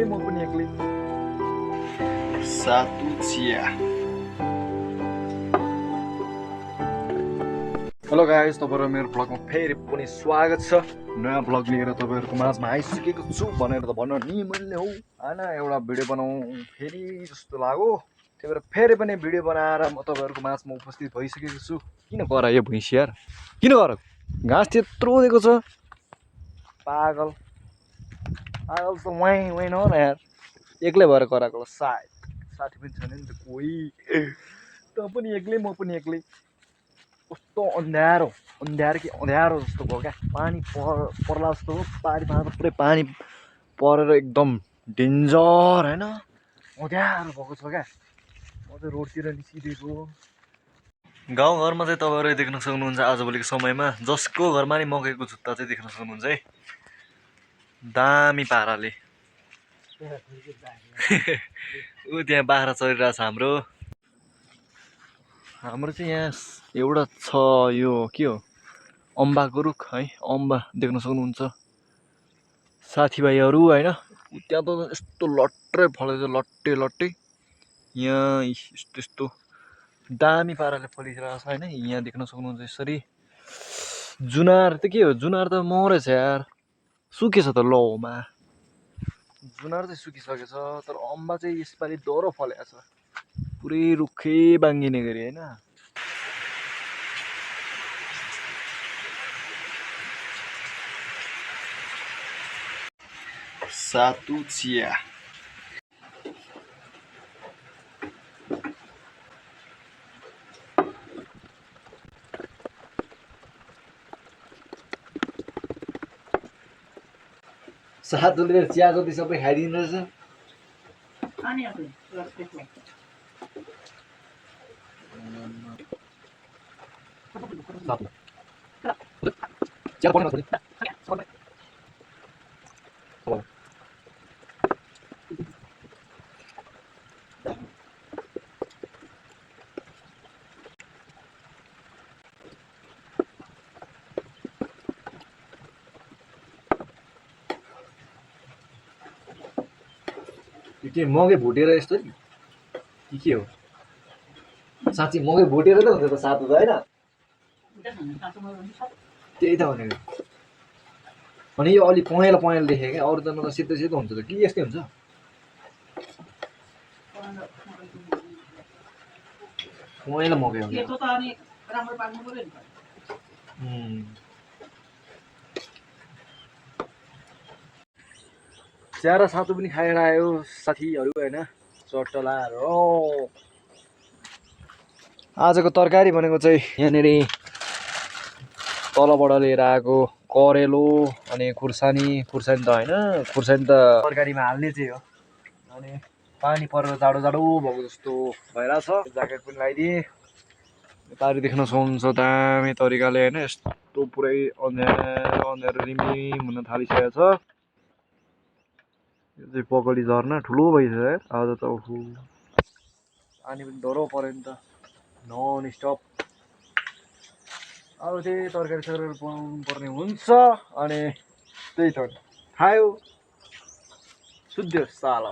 म पनि एक्लै सातु चिया। हेलो गाइस, तपाईहरु मेरो ब्लगमा फेरि पनि स्वागत छ। नयाँ ब्लग लिएर तपाईहरुको माझमा आइसकेको छु भनेर त भन्न नि मैले हो हैन। एउटा भिडियो बनाउँ फेरि जस्तो लाग्यो, त्यही भएर फेरि पनि भिडियो बनाएर म तपाईहरुको माझमा उपस्थित भइसकेको छु। किन करायो भैँसी यार, किन करायो? घाँस त्यत्रो दिएको छ, पागल पागल त वाइ वाइ न यार, एक्लै भएर कराएको होला सायद। साथी पनि छैन नि त कोही, त पनि एक्लै म पनि एक्लै। कस्तो अँध्यारो अँध्यारो कि अँध्यारो जस्तो भयो क्या। पानी पर्ला जस्तो हो, बारीमा पुरै पानी परेर एकदम डेन्जर होइन, अँध्यारो भएको छ क्या। म चाहिँ रोडतिर निस्किदिएको। गाउँघरमा चाहिँ तपाईँहरू देख्न सक्नुहुन्छ आजभोलिको समयमा जसको घरमा नि मकैको जुत्ता चाहिँ देख्न सक्नुहुन्छ है, दामी पाराले। ऊ त्यहाँ बाख्रा चरिरहेछ हाम्रो चाहिँ यहाँ एउटा छ, यो के हो अम्बाको रुख है, अम्बा देख्न सक्नुहुन्छ साथीभाइहरू होइन। त्यहाँ त यस्तो लट्टै फलेको छ, लट्टे लट्टे। यहाँ यस्तो यस्तो दामी पाराले फलिरहेको छ होइन। यहाँ देख्न सक्नुहुन्छ यसरी। जुनार त के हो, जुनार त मरेछ यार, सुकेछ त लौमा। जुनार चाहिँ सुकिसकेछ, तर अम्बा चाहिँ यसपालि डह्रो फलेको छ, पुरै रुखै बाङ्गिने गरी होइन। सातु चिया। सातुले चिया जति सबै खाइदिँदो रहेछ। के मकै भुटेर यस्तो कि के हो? साँच्ची मकै भुटेर त हुन्छ त सातु त होइन? त्यही त भनेको। अनि यो अलि पहेँलो पहेँलो देखेँ क्या, अरू त मतलब सेतो सेतो हुन्छ त कि यस्तै हुन्छ? पहेँलो मकै हो। चिया र सातु पनि खाएर आयो साथीहरू होइन, चट्टलाहरू। आजको तरकारी भनेको चाहिँ यहाँनिर तलबाट लिएर आएको करेलो अनि खुर्सानी त होइन, खुर्सानी त तरकारीमा हाल्ने चाहिँ हो। अनि पानी परेर जाडो जाडो भएको जस्तो भइरहेछ, ज्याकेट पनि लगाइदिएँ। यतारि देख्न सक्नुहुन्छ दामी तरिकाले होइन, यस्तो पुरै अँध्यारो अँध्यारो रिमझिम हुन थालिसकेको छ। यो चाहिँ पगडी झर्ना ठुलो भइसक्यो यार आज त। ओहो, पानी पनि डह्रो पऱ्यो नि त, नन स्टप। अब त्यही तरकारी सरकारी बनाउनु पर्ने हुन्छ। अनि त्यही त खायो सुत्यो साला।